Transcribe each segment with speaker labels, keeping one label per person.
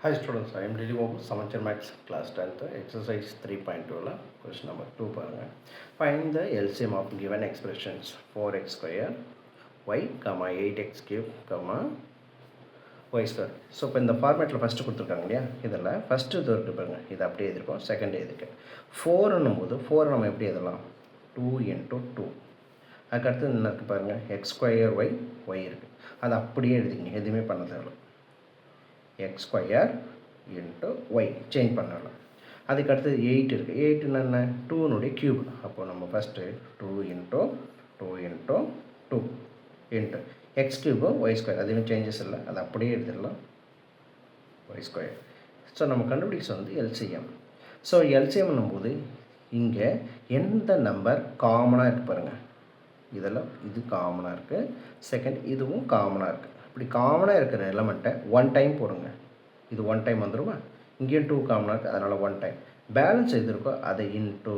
Speaker 1: Hi students, I am Lily Babu, Samanchan Max class 10th, exercise 3.2, question number 2. Find the LCM of given expressions 4x square, y, 8x cube, y square. So இப்போ இந்த ஃபார்மேட்டில் first கொடுத்துருக்காங்க இல்லையா, இதில் first இது இருக்குது பாருங்கள், இது அப்படியே எழுதிருக்கோம். செகண்ட் இதுக்கு 4ன்னும் போது 4 நம்ம எப்படி எழுதலாம்? 2 into 2. அதுக்கடுத்து என்ன இருக்குது பாருங்கள், எக்ஸ் ஸ்கொயர் ஒய் இருக்குது. அது அப்படியே எழுதிங்க, எதுவுமே பண்ண தேவை. X square into y change பண்ணலாம். அதுக்கடுத்து 8 இருக்குது. 8 என்ன? 2னுடைய க்யூப். அப்போது நம்ம first 2 into 2 into 2 into x cube y square. அதுவுமே சேஞ்சஸ் இல்லை, அது அப்படியே எடுத்துடலாம். Y square. ஸோ நம்ம கண்டுபிடிச்ச வந்து எல்சிஎம். ஸோ எல்சிஎம்னும் போது இங்கே எந்த நம்பர் காமனாக இருக்குது பாருங்கள். இதெல்லாம் இது காமனாக இருக்குது. செகண்ட் இதுவும் காமனாக இருக்குது. இப்படி காமனாக இருக்கிற எலமெண்ட்டை 1 டைம் போடுங்க. இது 1 டைம் வந்துடுமா? இங்கேயும் 2 காமனாக இருக்குது, அதனால் 1 டைம். பேலன்ஸ் எது இருக்கோ அதை இன்டூ.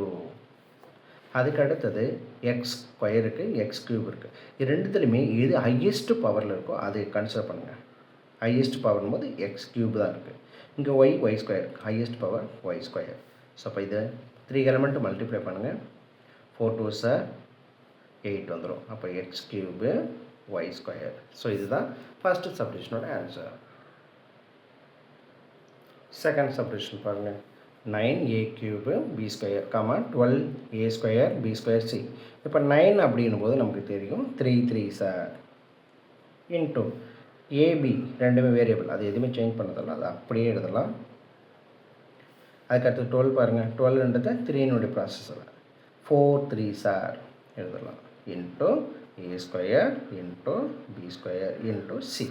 Speaker 1: அதுக்கு அடுத்தது எக்ஸ் ஸ்கொயருக்கு எக்ஸ் க்யூப் இருக்குது. இது ரெண்டுத்துலையுமே எது ஹையஸ்ட் பவரில் இருக்கோ அதை கன்சிடர் பண்ணுங்கள். ஹையஸ்ட் பவர்னும் போது எக்ஸ் க்யூப் தான் இருக்குது. இங்கே y square, highest power y square. So அப்போ இதை 3 எலமெண்ட்டு மல்டிப்ளை பண்ணுங்கள். 4 2s 8 வந்துடும். அப்போ x cube y square. So இதுதான் ஃபஸ்ட்டு சப்டிஷனோட ஆன்சர். செகண்ட் சப்டிஷன் பாருங்கள். 9a cube b square 12a square b square c. இப்போ 9 அப்படின்னும் போது நமக்கு தெரியும் 3 3s இன்ட்டு ஏபி ரெண்டுமே வேரியபிள், அது எதுவுமே சேஞ்ச் பண்ணதில்ல, அது அப்படியே எழுதலாம். அதுக்கடுத்து 12 பாருங்கள். 12ன்றது 3னுடைய ப்ராசஸில் 4 3s எழுதலாம் into a square into b square into c.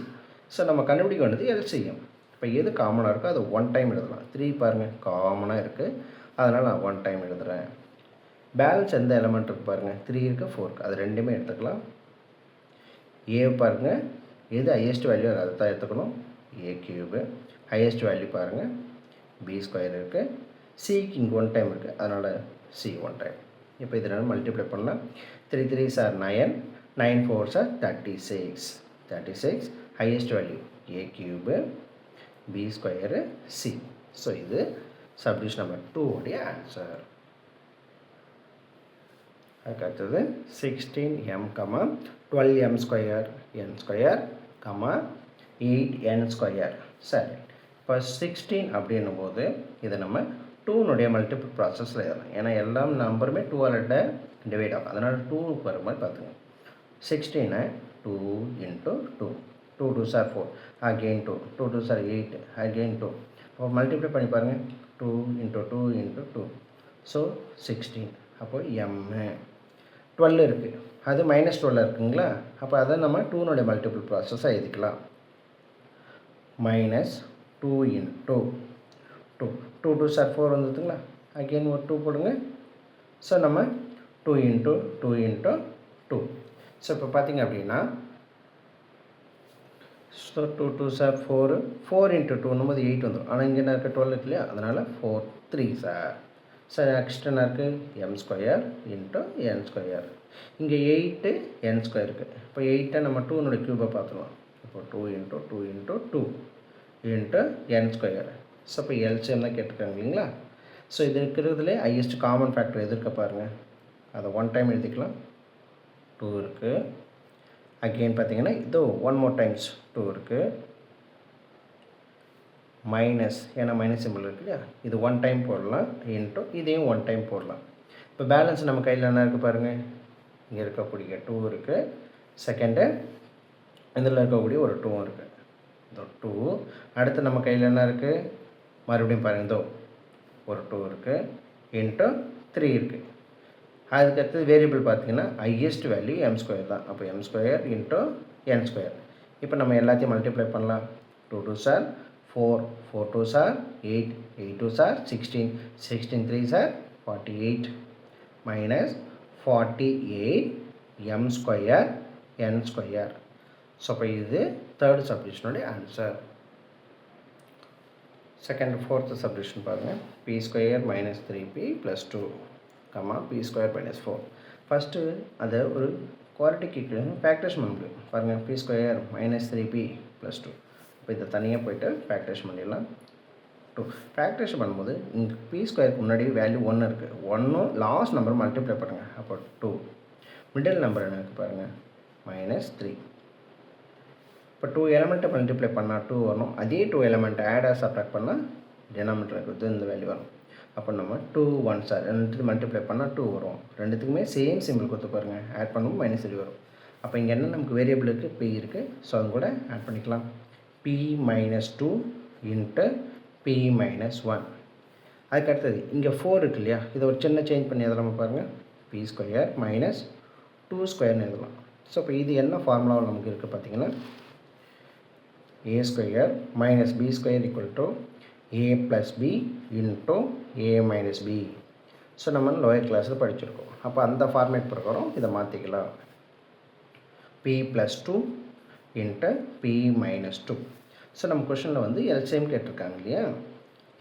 Speaker 1: So நம்ம கண்டுபிடிக்க வேண்டியது எல்சிஎம். இப்போ எது காமனாக இருக்கோ அது 1 டைம் எழுதலாம். 3 பாருங்கள் காமனாக இருக்குது, அதனால் நான் 1 டைம் எழுதுகிறேன். பேலன்ஸ் எந்த எலமெண்ட் இருக்குது பாருங்கள், 3 இருக்குது 4 இருக்குது, அது ரெண்டுமே எடுத்துக்கலாம். ஏ பாருங்கள், எது ஹையஸ்ட் வேல்யூ அதை தான் எடுத்துக்கணும். ஏ க்யூபு ஹையஸ்ட் வேல்யூ பாருங்கள், பி ஸ்கொயர் இருக்குது. சிக்கு இங்கே 1 டைம் இருக்குது, அதனால் சி 1 டைம். இப்போ இதனால் மல்டிப்ளை பண்ணலாம். 3 3s 9, 9 4s 36. 36 highest value a cube b square c. So இது சப்டிஷன் நம்பர் 2 உடைய ஆன்சர். அதுக்கு அடுத்தது 16m 12m square n square 8n square. சரி, இப்போ 16 அப்படின்னும் போது இதை நம்ம 2னுடைய மல்டிபிள் ப்ராசஸில் எழுதலாம். ஏன்னா எல்லா நம்பருமே 2ஆல் டிவைட் ஆகும், அதனால் 2 வர மாதிரி பார்த்துங்க. 16 2 into 2, 2 2s 4, again 2, 2 2s 8, again 2. அப்போ மல்டிப்ளை பண்ணி பாருங்கள். 2 into 2 into 2, ஸோ 16. அப்போது m 12 இருக்குது, அது -12 இருக்குங்களா? அப்போ அதை நம்ம 2னுடைய மல்டிபிள் ப்ராசஸாக எழுதிக்கலாம். -2 into 2, 2 2s 4 வந்துதுங்களா? அகெயின் ஒரு 2 போடுங்க. ஸோ நம்ம 2 into 2 into 2. ஸோ இப்போ பார்த்திங்க அப்படின்னா ஸோ 2 2s 4, 4 into 2 8 வந்துடும். ஆனால் இங்கே என்ன இருக்குது 12 இருக்கு இல்லையா, அதனால் 4 3s. ஸோ நெக்ஸ்ட் என்ன இருக்குது m square into n square. இங்கே 8 n ஸ்கொயர் இருக்குது. இப்போ 8 நம்ம 2னுடைய க்யூபை பார்த்துக்கலாம். இப்போ 2 into 2 into 2 into n square. So இப்போ எல்சிஎம் தான் கேட்டிருக்காங்க இல்லைங்களா? ஸோ இது இருக்கிறதுலே ஹையஸ்ட் காமன் ஃபேக்டர் எது இருக்க பாருங்கள், அதை 1 டைம் எழுதிக்கலாம். 2 இருக்குது. அகெயின் பார்த்தீங்கன்னா இதோ 1 more டைம்ஸ் 2 இருக்குது. மைனஸ், ஏன்னா மைனஸ் சிம்பிள் இருக்குது இல்லையா, இது 1 டைம் போடலாம். இன்ட்டு இதையும் 1 டைம் போடலாம். இப்போ பேலன்ஸ் நம்ம கையில் என்ன இருக்குது பாருங்கள், இங்கே இருக்கக்கூடிய 2 இருக்குது. செகண்டு இதில் இருக்கக்கூடிய ஒரு 2 இருக்குது. இதோ 2. அடுத்து நம்ம கையில் என்ன இருக்குது, மறுபடியும் பாருங்கள், இதோ ஒரு 2 இருக்குது இன்ட்டு 3 இருக்குது. அதுக்கடுத்து வேரியபிள் பார்த்தீங்கன்னா ஹையஸ்ட் வேல்யூ m ஸ்கொயர் தான். அப்போ m square into n square. இப்போ நம்ம எல்லாத்தையும் மல்டிப்ளை பண்ணலாம். 2 2s 4, 4 2s 8, 8 2s 16, 16 3s 48 minus 48 m square n square. So அப்போ இது தேர்ட் சப்டிஷனுடைய ஆன்சர். செகண்ட் ஃபோர்த்து சப்டிஷன் பாருங்கள். p square -3p + 2, p square -4. First அதை ஒரு குவாலிட்டிக்கு ஃபேக்டரேஷன் பண்ண முடியும் பாருங்கள். p square -3p + 2. இப்போ இதை தனியாக போய்ட்டு ஃபேக்டரேஷன் பண்ணிடலாம். 2 ஃபேக்டரேஷன் பண்ணும்போது இங்கே பி ஸ்கொயருக்கு முன்னாடி வேல்யூ 1 இருக்குது. 1 லாஸ்ட் நம்பர் மல்டிப்ளை பண்ணுங்கள். அப்போ 2 மிடில் நம்பர் என்ன இருக்குது பாருங்கள், -3. இப்போ 2 எலமெண்ட்டை மல்டிப்ளை பண்ணால் 2 வரணும். அதே 2 எலமெண்ட்டை ஆடாக சப்ராக்ட் பண்ணால் டினாமினேட்டர் இருக்குது இந்த வேல்யூ வரும். அப்போ நம்ம 2 1 சார் ரெண்டுத்துக்கு மல்டிப்ளை பண்ணால் 2 வரும். ரெண்டுத்துக்குமே சேம் சிம்பிள் கொடுத்து பாருங்கள், ஆட் பண்ணும்போது -3 வரும். அப்போ இங்கே என்ன நமக்கு வேரியபிள் இருக்குது, p இருக்குது. ஸோ அது கூட ஆட் பண்ணிக்கலாம். p - 2 into p - 1. அதுக்கு அடுத்தது இங்கே 4 இருக்குது இல்லையா, இதை ஒரு சின்ன சேஞ்ச் பண்ணி எதெல்லாம் பாருங்கள், p ஸ்கொயர் மைனஸ் 2 ஸ்கொயர்னு எழுதலாம். ஸோ இப்போ இது என்ன ஃபார்முலாவில் நமக்கு இருக்குது பார்த்தீங்கன்னா, a square minus b square equal to a plus b into a minus b. So நம்ம லோயர் கிளாஸில் படிச்சிருக்கோம். அப்போ அந்த ஃபார்மேட் பிரகாரம் இதை மாற்றிக்கலாம். p plus 2 into p minus 2. So நம்ம கொஷனில் வந்து எல்சிஎம் கேட்டிருக்காங்க இல்லையா,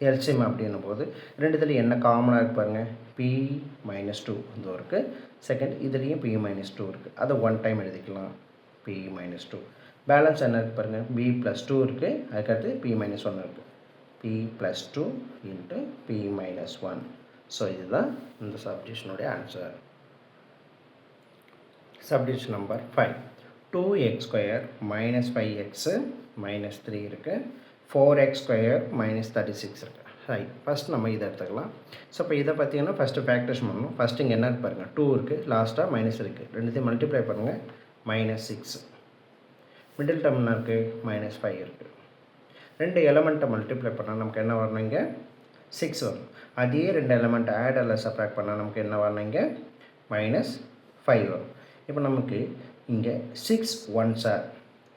Speaker 1: எல்சிஎம் அப்படின்னும் போது ரெண்டுத்துலேயும் என்ன காமனாக இருக்கு பாருங்கள், p - 2 இதோ இருக்குது. செகண்ட் இதுலேயும் p - 2 இருக்குது. அதை 1 டைம் எழுதிக்கலாம், p - 2. பேலன்ஸ் என்ன இருக்குது பாருங்கள், b + 2 இருக்குது. அதுக்கடுத்து p - 1 இருக்குது. p + 2 into p - 1. ஸோ இதுதான் இந்த சப்டிவிஷனுடைய answer. Subdivision number 5. 2x² - 5x - 3 இருக்குது. 4x² - 36 இருக்குது. ரைட், ஃபஸ்ட் நம்ம இதை எடுத்துக்கலாம். ஸோ இப்போ இதை பார்த்தீங்கன்னா ஃபஸ்ட்டு ஃபேக்டரேஷன் பண்ணணும். ஃபஸ்ட்டு இங்கே என்ன பாருங்கள், 2 இருக்குது, லாஸ்ட்டாக மைனஸ் இருக்குது. ரெண்டுத்தையும் மல்டிப்ளை பண்ணுங்கள், -6. மிடில் டேர்ம் என்ன இருக்குது, -5 இருக்குது. ரெண்டு எலமெண்ட்டை மல்டிப்ளை பண்ணால் நமக்கு என்ன வரணும், இங்கே 6 வரும். அதே ரெண்டு எலமெண்ட்டை ஆட் அல்ல சப்ராக்ட் பண்ணால் நமக்கு என்ன வரணும், இங்கே -5 வரும். இப்போ நமக்கு இங்கே 6 1s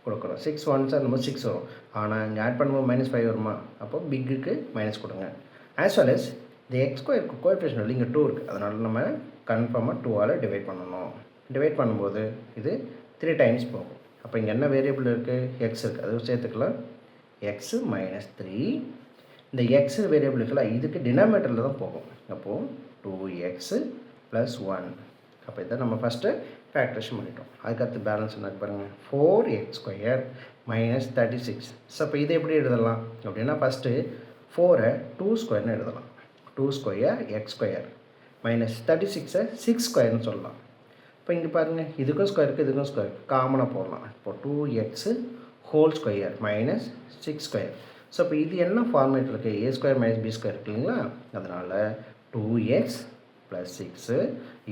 Speaker 1: கொடுக்குறோம். 6 1s நம்ம 6 வரும். ஆனால் இங்கே ஆட் பண்ணும்போது -5 வருமா, அப்போ பிக்குக்கு மைனஸ் கொடுங்க. ஆஸ் வெல் எஸ் இந்த x² கோஎஃபிஷியன்ட் இங்கே 2 இருக்குது. அதனால் நம்ம கன்ஃபார்மாக 2ஆல் டிவைட் பண்ணணும். டிவைட் பண்ணும்போது இது 3 டைம்ஸ் போகும். அப்போ இங்கே என்ன வேரியபிள் இருக்குது, எக்ஸ் இருக்குது, அது சேர்த்துக்கலாம். எக்ஸு -3. இந்த எக்ஸ் வேரியபிள் இருக்குல்ல, இதுக்கு டினாமினேட்டரில் தான் போகும். அப்போது 2x + 1. அப்போ இதை நம்ம ஃபஸ்ட்டு ஃபேக்டரேஷன் பண்ணிட்டோம். அதுக்கடுத்து பேலன்ஸ் என்ன பாருங்கள், 4x² - 36. ஸோ இப்போ இதை எப்படி எழுதலாம் அப்படின்னா, ஃபஸ்ட்டு 4 2² எழுதலாம். 2² x² -36 6² சொல்லலாம். இப்போ இங்கே பாருங்கள், இதுக்கும் ஸ்கொயருக்கு இதுக்கும் ஸ்கொயர் காமனாக போடலாம். இப்போ 2x² - 6². ஸோ இப்போ இது என்ன ஃபார்மேட் இருக்குது, a² - b² இருக்கு இல்லைங்களா, அதனால் 2x + 6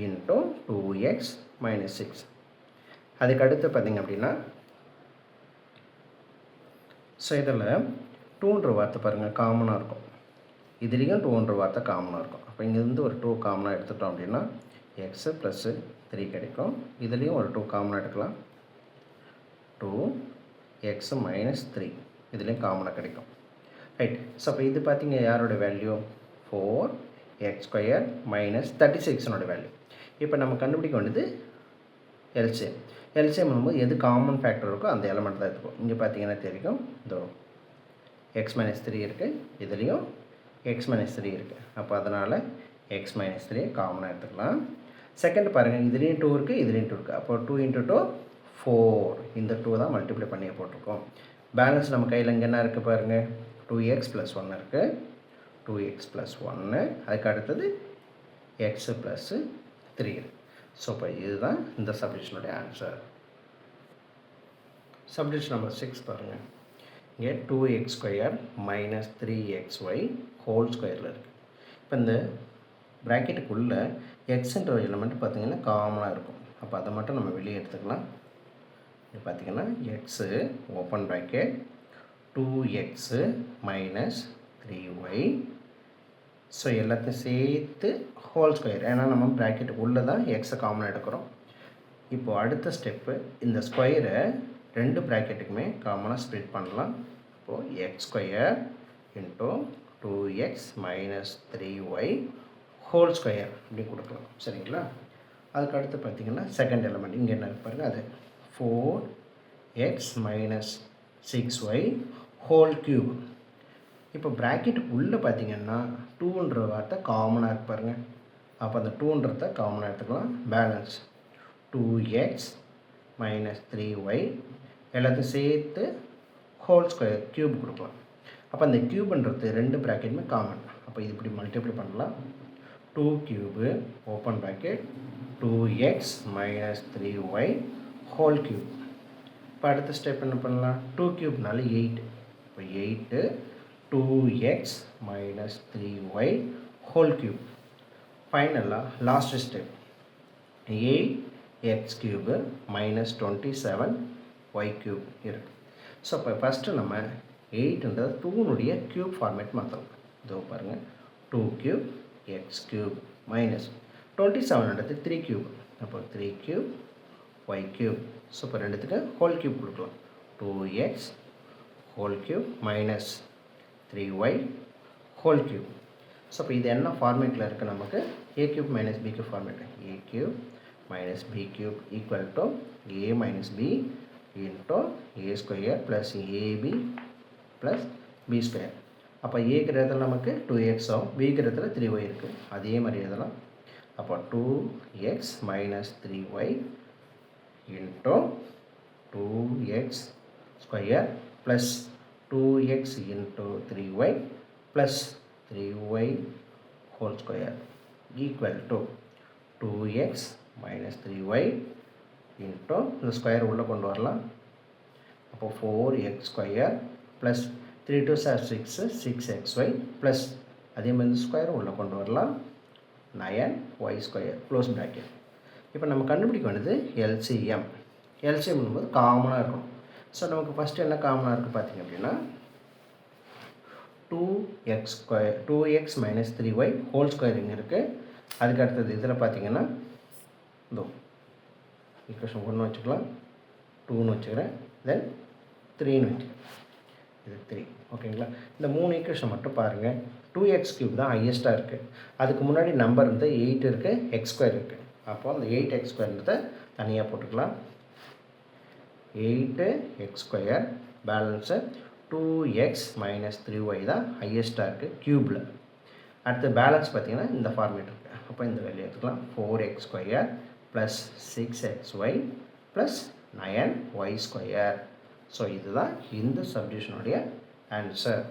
Speaker 1: இன்ட்டு 2x - 6. அதுக்கு அடுத்து பார்த்திங்க அப்படின்னா, ஸோ இதில் 2ன்ற வார்த்தை பாருங்கள் காமனாக இருக்கும். இதுலேயும் 2ன்ற வார்த்தை காமனாக இருக்கும். அப்போ இங்கேருந்து ஒரு 2 காமனாக எடுத்துட்டோம் அப்படின்னா x + 3 கிடைக்கும். இதுலேயும் ஒரு 2 காமனாக எடுக்கலாம், 2x - 3. இதுலேயும் காமனாக கிடைக்கும். ரைட். ஸோ அப்போ இது பார்த்திங்க யாரோட வேல்யூ, 4x² - 36 வேல்யூ. இப்போ நம்ம கண்டுபிடிக்க வேண்டியது எல்சிஎம். எல்சிஎம் பண்ணும்போது எது காமன் ஃபேக்டர் இருக்கோ அந்த எலமெண்ட் தான் எடுத்துக்கும். இங்கே பார்த்தீங்கன்னா தெரியும், இதோ x - 3 இருக்குது, இதுலேயும் x - 3 இருக்குது. அப்போ அதனால் x - 3 காமனாக எடுத்துக்கலாம். செகண்ட் பாருங்கள், இதுலேயும் 2 இருக்குது, இதுலேயும் 2 இருக்குது. அப்போ 2 × 2 4. இந்த 2 தான் மல்டிப்ளை பண்ணி போட்டிருக்கோம். பேலன்ஸ் நம்ம கையில் இங்கே என்ன இருக்குது பாருங்கள், 2x + 1 இருக்குது. 2x + 1. அதுக்கு அடுத்தது x + 3. ஸோ இப்போ இதுதான் இந்த சப்டிவிஷனுடைய ஆன்சர். சப்டிவிஷன் நம்பர் 6 பாருங்கள். இங்கே 2x² - 3xy² இருக்குது. இப்போ இந்த ப்ராக்கெட்டுக்குள்ளே எக்ஸ்ன்ற எலிமெண்ட் பார்த்திங்கன்னா காமனாக இருக்கும். அப்போ அதை மட்டும் நம்ம வெளியே எடுத்துக்கலாம். இது பார்த்திங்கன்னா x open bracket 2x - 3y. So எல்லாத்தையும் சேர்த்து ² ஏன்னா நம்ம ப்ராக்கெட்டுக்கு உள்ளே தான் எக்ஸை காமனாக எடுக்கிறோம். இப்போது அடுத்த ஸ்டெப்பு, இந்த ஸ்கொயரை ரெண்டு ப்ராக்கெட்டுக்குமே காமனாக ஸ்ப்ளிட் பண்ணலாம். இப்போது x² இன்ட்டு 2x - 3y² அப்படி கொடுக்கலாம். சரிங்களா. அதுக்கு அடுத்து பார்த்திங்கன்னா செகண்ட் எலிமெண்ட் இங்கே என்ன பாருங்கள், அது 4x - 6y³ இப்போ ப்ராக்கெட்டுக்கு உள்ளே பார்த்திங்கன்னா 2ன்ற வார்த்தை காமனாக இருக்கு பாருங்கள். அப்போ அந்த 2ன்றதை காமனாக எடுத்துக்கலாம். பேலன்ஸ் 2x - 3y எல்லாத்தையும் சேர்த்து ஹோல் ஸ்கொயர் க்யூப் கொடுக்கலாம். அப்போ அந்த க்யூப்ன்றது ரெண்டு ப்ராக்கெட்டுமே காமன். அப்போ இது இப்படி மல்டிப்ளை பண்ணலாம். 2 cube open bracket 2x minus 3y whole cube. இப்போ அடுத்த ஸ்டெப் என்ன பண்ணலாம்? 2 க்யூப்னால 8. இப்போ 8 2x minus 3y whole cube. ஃபைனலாக last step 8x cube minus 27y cube இருக்குது. ஸோ இப்போ ஃபஸ்ட்டு நம்ம 8ன்றது 2னுடைய க்யூப் ஃபார்மேட் மாற்றலாம். இதோ பாருங்கள், 2 க்யூப் எக்ஸ் க்யூப் மைனஸ் 27ன்றது 3 க்யூப். அப்போ 3 க்யூப் ஒய் க்யூப். ஸோ இப்போ ரெண்டுத்துக்கு ஹோல் க்யூப் கொடுக்கலாம். 2x whole cube minus 3y whole cube. So இப்போ இது என்ன ஃபார்மேட்டில் இருக்குது? நமக்கு a cube minus b cube format. a cube minus b cube equal to a minus b into a square plus ab plus b square. அப்போ ஏக்கு இடத்துல நமக்கு 2x ஆகும், பிக்கு இடத்துல 3y இருக்குது. அதே மாதிரி எழுதலாம். அப்போ 2x minus 3y into 2x square plus 2x into 3y plus 3y whole square equal to 2x minus 3y into இந்த ஸ்கொயர் உள்ளே கொண்டு வரலாம். அப்போ 4x square plus 3 2 6 6xy plus அதே மாதிரி ஸ்கொயர் உள்ளே கொண்டு வரலாம். 9y square close bracket. இப்போ நம்ம கண்டுபிடிக்க வேண்டியது எல்சிஎம். எல்சிஎம் என்பது காமனாக இருக்கும். ஸோ நமக்கு ஃபஸ்ட்டு என்ன காமனாக இருக்குது பார்த்திங்க அப்படின்னா 2x square 2x minus 3y whole square இங்கே இருக்குது. அதுக்கு அடுத்தது இதில் பார்த்திங்கன்னா இதோ ஈக்குவேஷன் 1 வச்சுக்கலாம், 2ன்னு வச்சுக்கிறேன், தென் 3ன்னு வச்சுக்கிறேன். இது 3. ஓகேங்களா? இந்த 3 ஈக்குவேஷன் மட்டும் பாருங்கள். 2x க்யூப் தான் ஹையஸ்ட்டாக இருக்குது. அதுக்கு முன்னாடி நம்பர் இருந்து 8 இருக்குது, எக்ஸ் ஸ்கொயர் இருக்குது. அப்போ அந்த 8x ஸ்கொயர்ன்றதை தனியாக போட்டுக்கலாம். 8x square balance 2x minus 3y தான் ஹையஸ்ட்டாக இருக்குது க்யூப்பில். அடுத்து பேலன்ஸ் பார்த்திங்கன்னா இந்த ஃபார்மேட் இருக்குது. அப்போ இந்த வேல்யூ எடுத்துக்கலாம். 4x square plus 6xy plus 9y square. So இதுதான் இந்த சப்டிவிஷனுடைய ஆன்சர்.